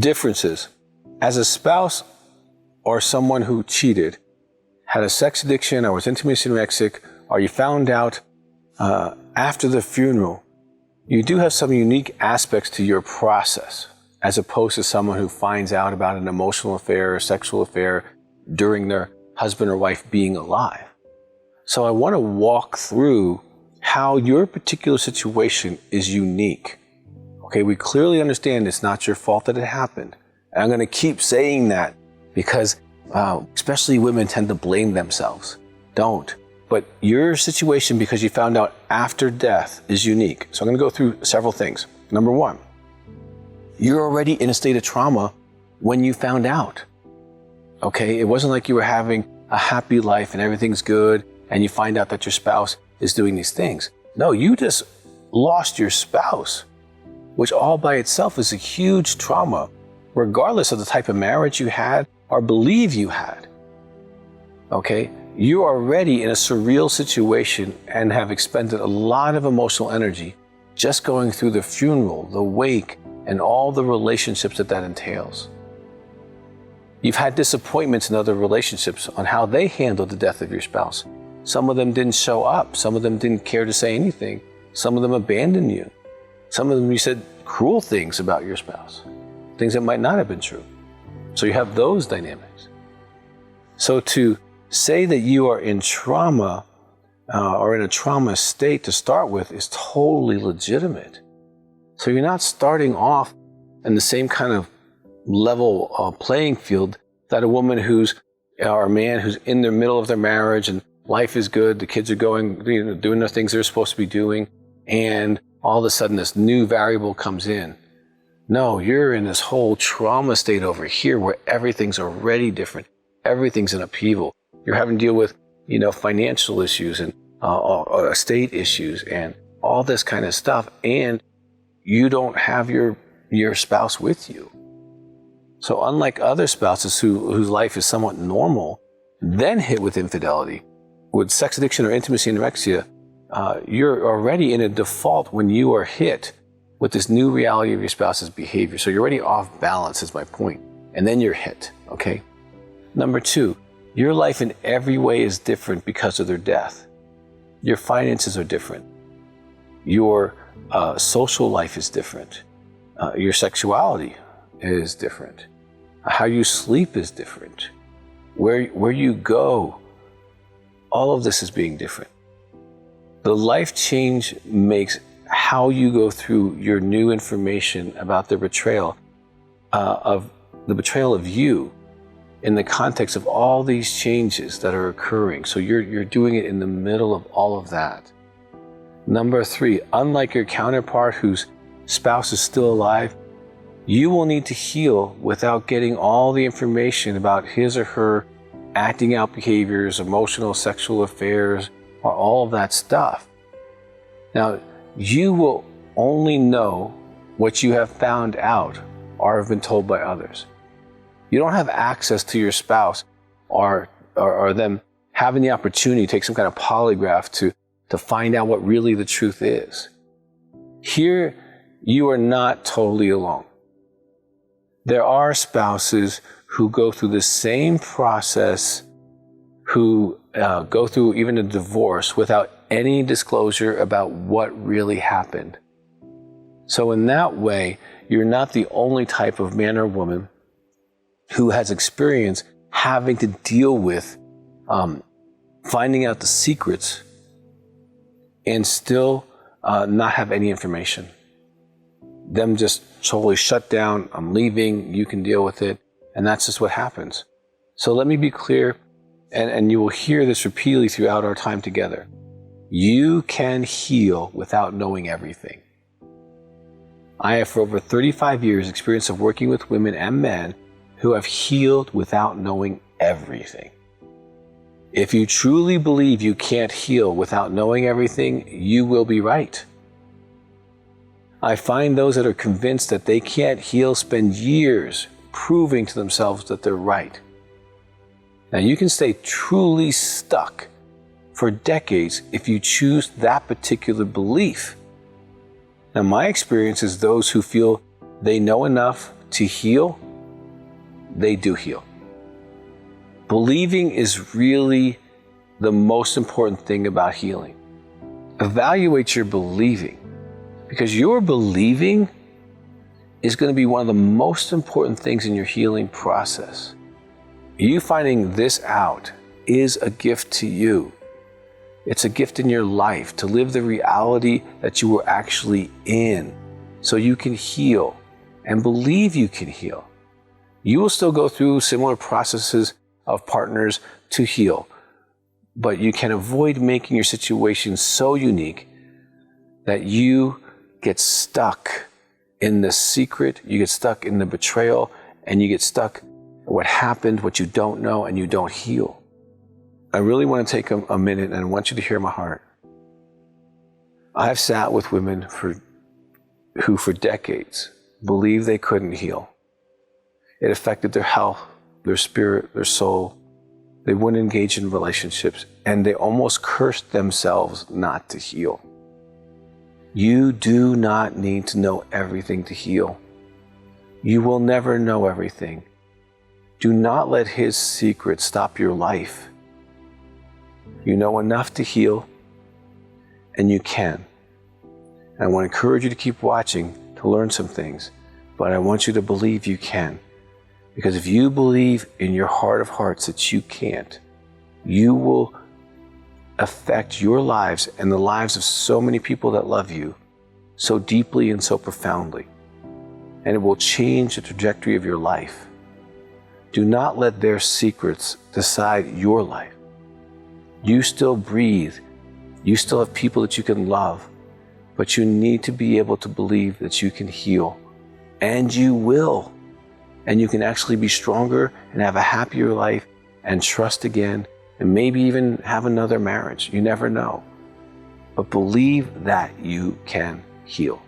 Differences. As a spouse or someone who cheated, had a sex addiction, or was intimacy anorexic, or you found out after the funeral, you do have some unique aspects to your process, as opposed to someone who finds out about an emotional affair or sexual affair during their husband or wife being alive. So I want to walk through how your particular situation is unique. Okay, we clearly understand it's not your fault that it happened. And I'm going to keep saying that because especially women tend to blame themselves. Don't. But your situation, because you found out after death, is unique. So I'm going to go through several things. Number one, you're already in a state of trauma when you found out. Okay, it wasn't like you were having a happy life and everything's good and you find out that your spouse is doing these things. No, you just lost your spouse, which all by itself is a huge trauma, regardless of the type of marriage you had or believe you had. Okay, you're already in a surreal situation and have expended a lot of emotional energy just going through the funeral, the wake, and all the relationships that entails. You've had disappointments in other relationships on how they handled the death of your spouse. Some of them didn't show up. Some of them didn't care to say anything. Some of them abandoned you. Some of them you said cruel things about your spouse, things that might not have been true. So you have those dynamics. So to say that you are in trauma or in a trauma state to start with is totally legitimate. So you're not starting off in the same kind of level playing field that a woman or a man who's in the middle of their marriage and life is good, the kids are going, doing the things they're supposed to be doing, and all of a sudden this new variable comes in. No, you're in this whole trauma state over here where everything's already different. Everything's in upheaval. You're having to deal with, financial issues and estate issues and all this kind of stuff, and you don't have your spouse with you. So unlike other spouses whose life is somewhat normal, then hit with infidelity, with sex addiction or intimacy anorexia, you're already in a default when you are hit with this new reality of your spouse's behavior. So you're already off balance, is my point. And then you're hit, okay? Number two, your life in every way is different because of their death. Your finances are different. Your social life is different. Your sexuality is different. How you sleep is different. Where you go, all of this is being different. The life change makes how you go through your new information about the betrayal of you in the context of all these changes that are occurring. So you're doing it in the middle of all of that. Number three, unlike your counterpart whose spouse is still alive, you will need to heal without getting all the information about his or her acting out behaviors, emotional, sexual affairs, or all of that stuff. Now, you will only know what you have found out or have been told by others. You don't have access to your spouse or them having the opportunity to take some kind of polygraph to find out what really the truth is. Here, you are not totally alone. There are spouses who go through the same process, who go through even a divorce without any disclosure about what really happened. So in that way, you're not the only type of man or woman who has experience having to deal with finding out the secrets and still not have any information. Them just totally shut down, I'm leaving, you can deal with it, and that's just what happens. So let me be clear, and you will hear this repeatedly throughout our time together. You can heal without knowing everything. I have for over 35 years experience of working with women and men who have healed without knowing everything. If you truly believe you can't heal without knowing everything, you will be right. I find those that are convinced that they can't heal spend years proving to themselves that they're right. Now, you can stay truly stuck for decades if you choose that particular belief. Now, my experience is those who feel they know enough to heal, they do heal. Believing is really the most important thing about healing. Evaluate your believing, because your believing is going to be one of the most important things in your healing process. You finding this out is a gift to you. It's a gift in your life to live the reality that you were actually in, so you can heal and believe you can heal. You will still go through similar processes of partners to heal, but you can avoid making your situation so unique that you get stuck in the secret, you get stuck in the betrayal, and you get stuck in what happened, what you don't know, and you don't heal. I really want to take a minute, and I want you to hear my heart. I've sat with women who for decades believed they couldn't heal. It affected their health, their spirit, their soul. They wouldn't engage in relationships, and they almost cursed themselves not to heal. You do not need to know everything to heal. You will never know everything. Do not let his secret stop your life. You know enough to heal, and you can. And I want to encourage you to keep watching to learn some things, but I want you to believe you can. Because if you believe in your heart of hearts that you can't, you will affect your lives and the lives of so many people that love you so deeply and so profoundly. And it will change the trajectory of your life. Do not let their secrets decide your life. You still breathe. You still have people that you can love, but you need to be able to believe that you can heal, and you will. And you can actually be stronger and have a happier life and trust again, and maybe even have another marriage. You never know. But believe that you can heal.